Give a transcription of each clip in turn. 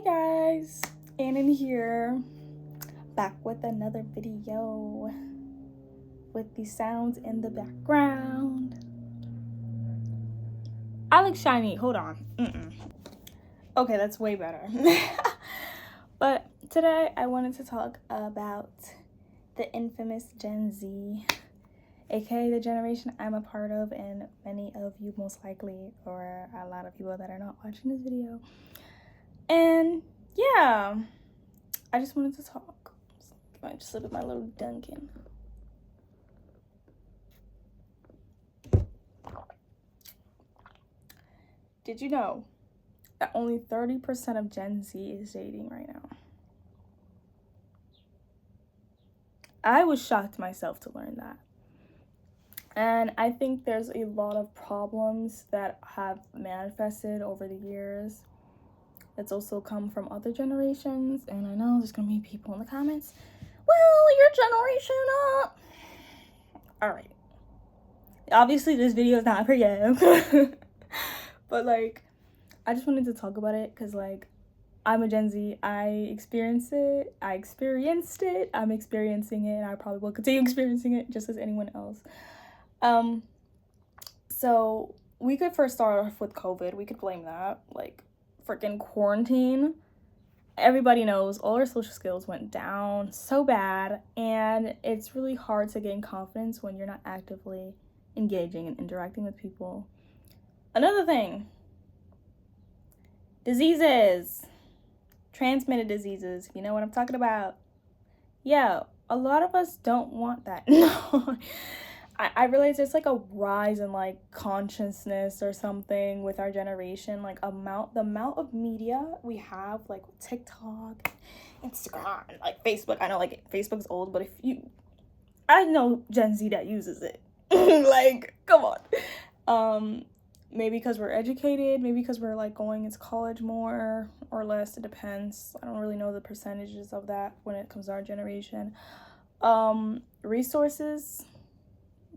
Guys, Annan here, back with another video with the sounds in the background. I look shiny. Hold on. Okay, that's way better. But today I wanted to talk about the infamous Gen Z, aka the generation I'm a part of, and many of you most likely, or a lot of people that are not watching this video. And yeah, I just wanted to talk. I just sip my little Dunkin'. Did you know that only 30% of Gen Z is dating right now? I was shocked myself to learn that. And I think there's a lot of problems that have manifested over the years. It's also come from other generations. And I know there's going to be people in the comments, well, your generation up. All right. Obviously, this video is not for you. But, I just wanted to talk about it because, I'm a Gen Z. I experienced it. I'm experiencing it. And I probably will continue experiencing it just as anyone else. So we could first start off with COVID. We could blame that. Freaking quarantine. Everybody knows all our social skills went down so bad. And it's really hard to gain confidence when you're not actively engaging and interacting with people. Another thing. Diseases. Transmitted diseases. You know what I'm talking about? Yeah, a lot of us don't want that. No. I realize there's a rise in consciousness or something with our generation. The amount of media we have, TikTok, Instagram, and Facebook. I know Facebook's old, but I know Gen Z that uses it. Come on. Maybe because we're educated, maybe because we're going into college more or less. It depends. I don't really know the percentages of that when it comes to our generation. Resources,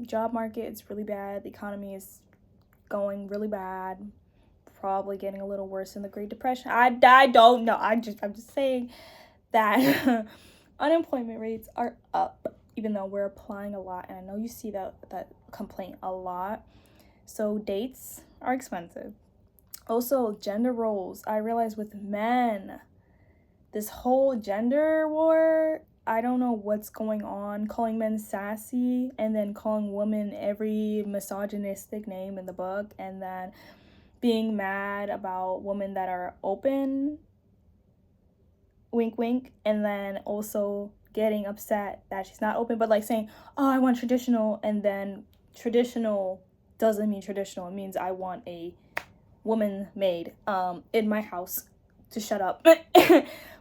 job market is really bad. The economy is going really bad. Probably getting a little worse than the Great Depression. I don't know. I'm just saying that unemployment rates are up, even though we're applying a lot. And I know you see that complaint a lot. So dates are expensive. Also, gender roles. I realize with men, this whole gender war, I don't know what's going on. Calling men sassy and then calling women every misogynistic name in the book, and then being mad about women that are open, wink wink, and then also getting upset that she's not open, but saying, oh, I want traditional, and then traditional doesn't mean traditional. It means I want a woman maid in my house to shut up.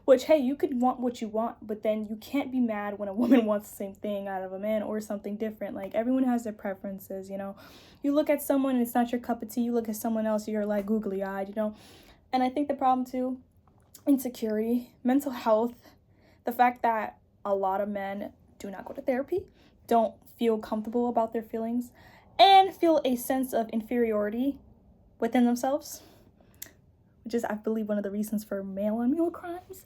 Which, hey, you could want what you want, but then you can't be mad when a woman wants the same thing out of a man or something different. Everyone has their preferences, you know. You look at someone and it's not your cup of tea. You look at someone else, you're googly-eyed, you know. And I think the problem too, insecurity, mental health, the fact that a lot of men do not go to therapy, don't feel comfortable about their feelings, and feel a sense of inferiority within themselves, which is, I believe, one of the reasons for male-on-male crimes.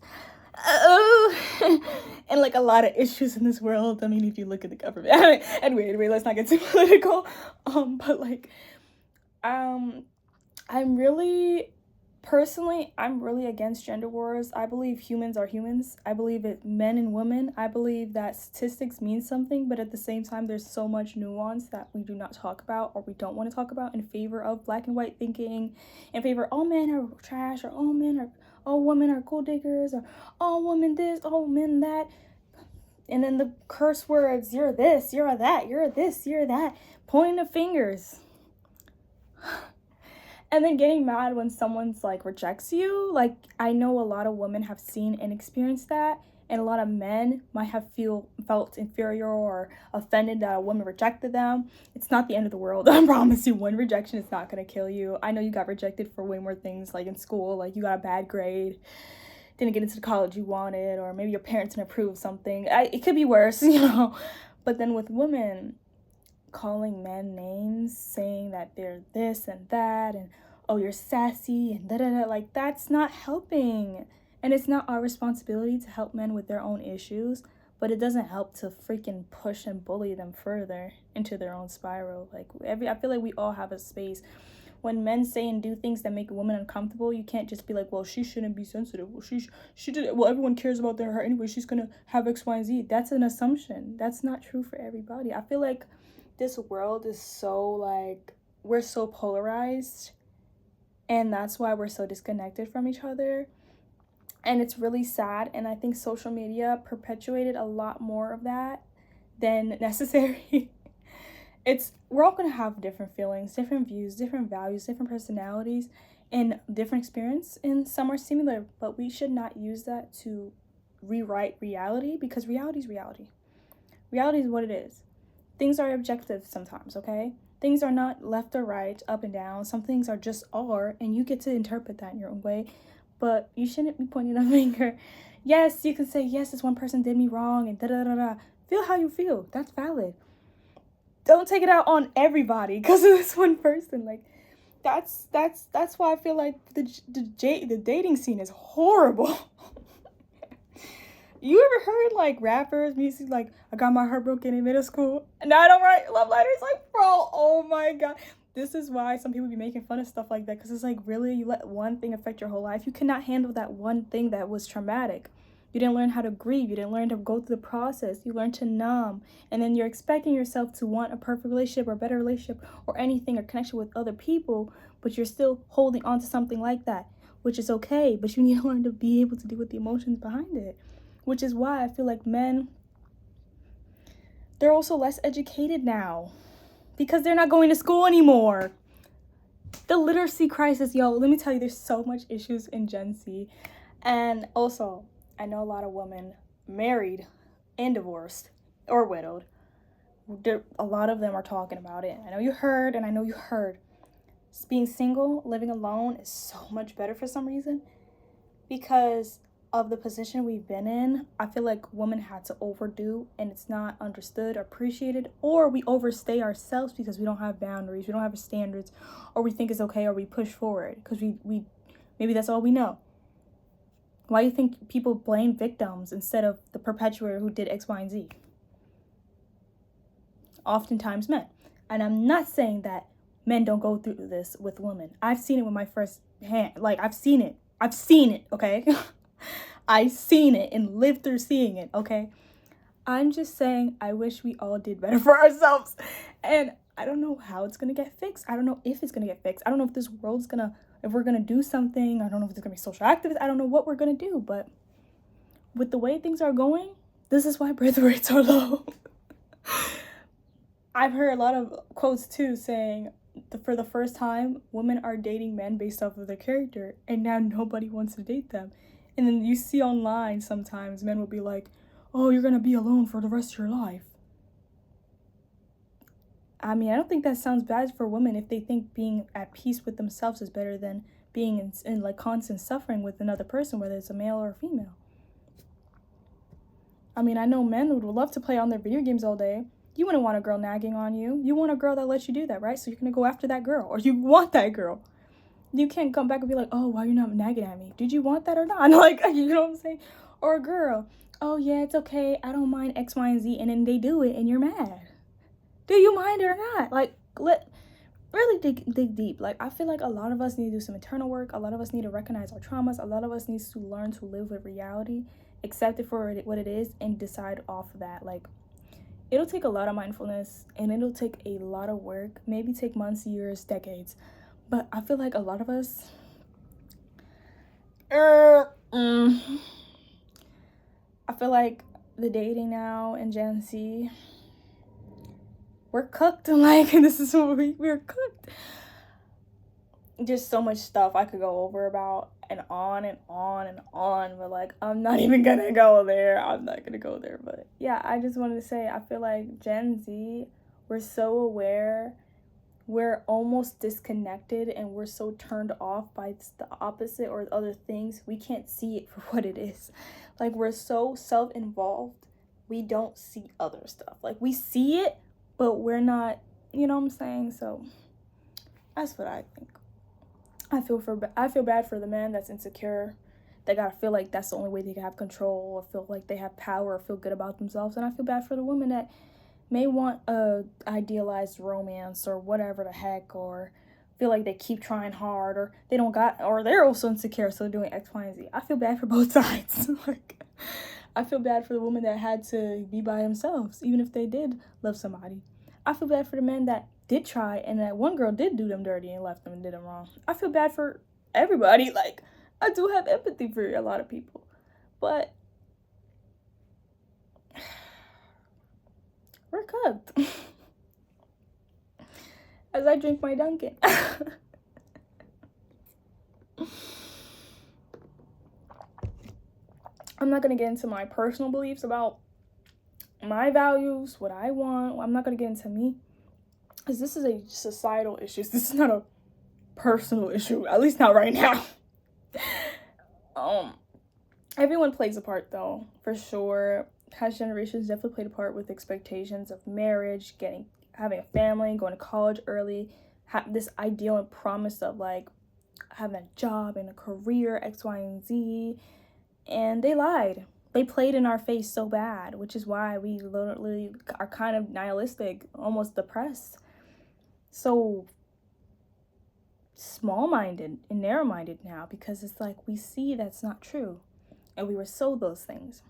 And a lot of issues in this world. I mean, if you look at the government. Anyway, let's not get too political. I'm really against gender wars. I believe humans are humans. I believe it men and women. I believe that statistics mean something, but at the same time, there's so much nuance that we do not talk about or we don't want to talk about in favor of black and white thinking, in favor all men are trash, or all women are gold diggers, or all women this, all men that. And then the curse words, you're this, you're that, you're this, you're that, pointing the fingers. And then getting mad when someone's rejects you. I know a lot of women have seen and experienced that, and a lot of men might have felt inferior or offended that a woman rejected them. It's not the end of the world. I promise you, one rejection is not going to kill you. I know you got rejected for way more things, in school, you got a bad grade, didn't get into the college you wanted, or maybe your parents didn't approve of something. It could be worse, you know. But then with women, calling men names, saying that they're this and that, and oh, you're sassy and da-da-da, that's not helping. And it's not our responsibility to help men with their own issues, but it doesn't help to freaking push and bully them further into their own spiral. Like I feel like we all have a space. When men say and do things that make a woman uncomfortable, you can't just be like, well, she shouldn't be sensitive. Well, she did it. Well, everyone cares about her anyway. She's gonna have X, Y, and Z. That's an assumption. That's not true for everybody. I feel like this world is so like, we're so polarized, and that's why we're so disconnected from each other. And it's really sad, and I think social media perpetuated a lot more of that than necessary. We're all gonna have different feelings, different views, different values, different personalities, and different experience, and some are similar, but we should not use that to rewrite reality, because reality is reality. Reality is what it is. Things are objective sometimes, okay? Things are not left or right, up and down. Some things are just are, and you get to interpret that in your own way, but you shouldn't be pointing a finger. Yes, you can say, yes, this one person did me wrong, and da-da-da-da. Feel how you feel. That's valid. Don't take it out on everybody because of this one person. Like, that's why I feel like the dating scene is horrible. You ever heard like rappers music like, I got my heart broken in middle school and now I don't write love letters? Like, bro, oh my god. This is why some people be making fun of stuff like that, because it's like, really, you let one thing affect your whole life? You cannot handle that one thing that was traumatic. You didn't learn how to grieve. You didn't learn to go through the process. You learned to numb. And then you're expecting yourself to want a perfect relationship or a better relationship or anything or connection with other people, but you're still holding on to something like that, which is okay. But you need to learn to be able to deal with the emotions behind it, which is why I feel like men, they're also less educated now because they're not going to school anymore. The literacy crisis, yo, let me tell you, there's so much issues in Gen Z. And also, I know a lot of women married and divorced or widowed. A lot of them are talking about it. I know you heard, and I know you heard. Being single, living alone is so much better for some reason. Because of the position we've been in, I feel like women had to overdo, and it's not understood or appreciated, or we overstay ourselves because we don't have boundaries, we don't have standards, or we think it's okay, or we push forward because we maybe that's all we know. Why do you think people blame victims instead of the perpetrator who did X, Y, and Z? Oftentimes men. And I'm not saying that men don't go through this with women. I've seen it with my first hand. Like, I've seen it, okay? I've seen it and lived through seeing it, okay? I'm just saying I wish we all did better for ourselves. And I don't know how it's going to get fixed. I don't know if it's going to get fixed. I don't know if this world's going to, if we're going to do something. I don't know if it's going to be social activists. I don't know what we're going to do. But with the way things are going, this is why birth rates are low. I've heard a lot of quotes, too, saying for the first time, women are dating men based off of their character. And now nobody wants to date them. And then you see online sometimes men will be like, oh, you're going to be alone for the rest of your life. I mean, I don't think that sounds bad for women if they think being at peace with themselves is better than being in like constant suffering with another person, whether it's a male or a female. I mean, I know men would love to play on their video games all day. You wouldn't want a girl nagging on you. You want a girl that lets you do that, right? So you're going to go after that girl, or you want that girl. You can't come back and be like, oh, why are you not nagging at me? Did you want that or not? Like, you know what I'm saying? Or a girl, oh, yeah, it's okay. I don't mind X, Y, and Z. And then they do it and you're mad. Do you mind it or not? Like, really dig deep. Like, I feel like a lot of us need to do some internal work. A lot of us need to recognize our traumas. A lot of us needs to learn to live with reality, accept it for what it is, and decide off of that. Like, it'll take a lot of mindfulness, and it'll take a lot of work, maybe take months, years, decades. But I feel like a lot of us, I feel like the dating now in Gen Z, we're cooked. Like, this is what we're cooked. There's so much stuff I could go over about and on and on and on, but like, I'm not even gonna go there. But yeah, I just wanted to say, I feel like Gen Z, we're so aware, we're almost disconnected, and we're so turned off by the opposite or other things, we can't see it for what it is. Like, we're so self-involved, we don't see other stuff. Like, we see it, but we're not, you know what I'm saying? So that's what I think. I feel bad for the man that's insecure, they gotta feel like that's the only way they can have control, or feel like they have power, or feel good about themselves. And I feel bad for the women that may want a idealized romance or whatever the heck, or feel like they keep trying hard, or they don't got, or they're also insecure, so they're doing X, Y, and Z. I feel bad for both sides. Like, I feel bad for the women that had to be by themselves, even if they did love somebody. I feel bad for the men that did try, and that one girl did do them dirty and left them and did them wrong. I feel bad for everybody. Like, I do have empathy for a lot of people, but we're cooked. As I drink my Dunkin'. I'm not going to get into my personal beliefs about my values, what I want. I'm not going to get into me, because this is a societal issue. This is not a personal issue, at least not right now. Everyone plays a part, though, for sure. Past generations definitely played a part with expectations of marriage, having a family, going to college early, this ideal and promise of like having a job and a career, X, Y, and Z. And they lied. They played in our face so bad, which is why we literally are kind of nihilistic, almost depressed. So small-minded and narrow-minded now, because it's like we see that's not true, and we were sold those things,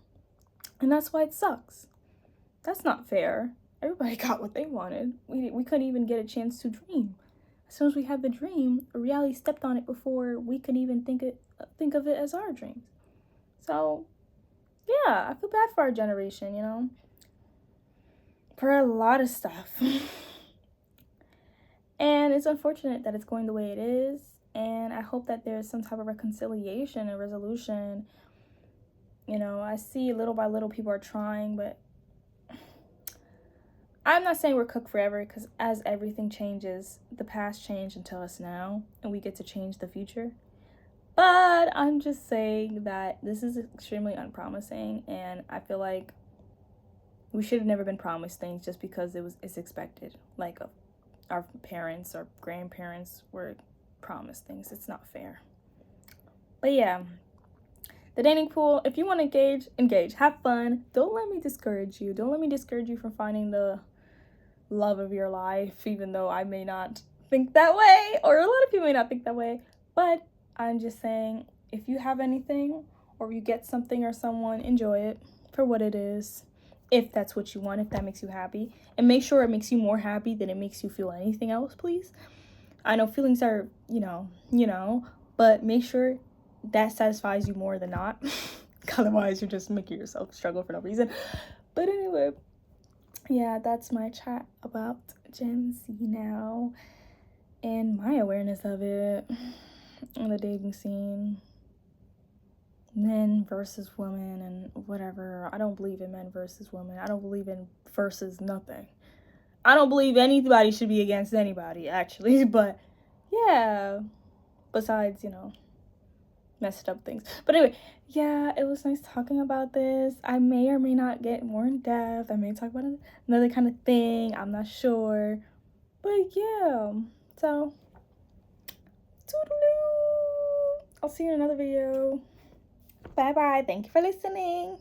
and that's why it sucks. That's not fair. Everybody got what they wanted. We couldn't even get a chance to dream. As soon as we had the dream, reality stepped on it before we could even think of it as our dreams. So yeah, I feel bad for our generation, you know, for a lot of stuff. And it's unfortunate that it's going the way it is. And I hope that there's some type of reconciliation and resolution. You know, I see little by little people are trying, but I'm not saying we're cooked forever, because as everything changes, the past changed until us now, and we get to change the future. But I'm just saying that this is extremely unpromising, and I feel like we should have never been promised things just because it's expected. Like our parents or grandparents were promised things. It's not fair. But yeah, the dating pool, if you want to engage, have fun. Don't let me discourage you. Don't let me discourage you from finding the love of your life, even though I may not think that way, or a lot of people may not think that way. But I'm just saying, if you have anything, or you get something or someone, enjoy it for what it is. If that's what you want, if that makes you happy. And make sure it makes you more happy than it makes you feel anything else, please. I know feelings are, you know, but make sure that satisfies you more than not. Otherwise, you're just making yourself struggle for no reason. But anyway, yeah, that's my chat about Gen Z now. And my awareness of it on the dating scene. Men versus women and whatever. I don't believe in men versus women. I don't believe in versus nothing. I don't believe anybody should be against anybody, actually. But yeah, besides, you know, messed up things. But anyway, yeah, it was nice talking about this. I may or may not get more in depth. I may talk about another kind of thing. I'm not sure. But yeah, so toodaloo. I'll see you in another video. Bye bye. Thank you for listening.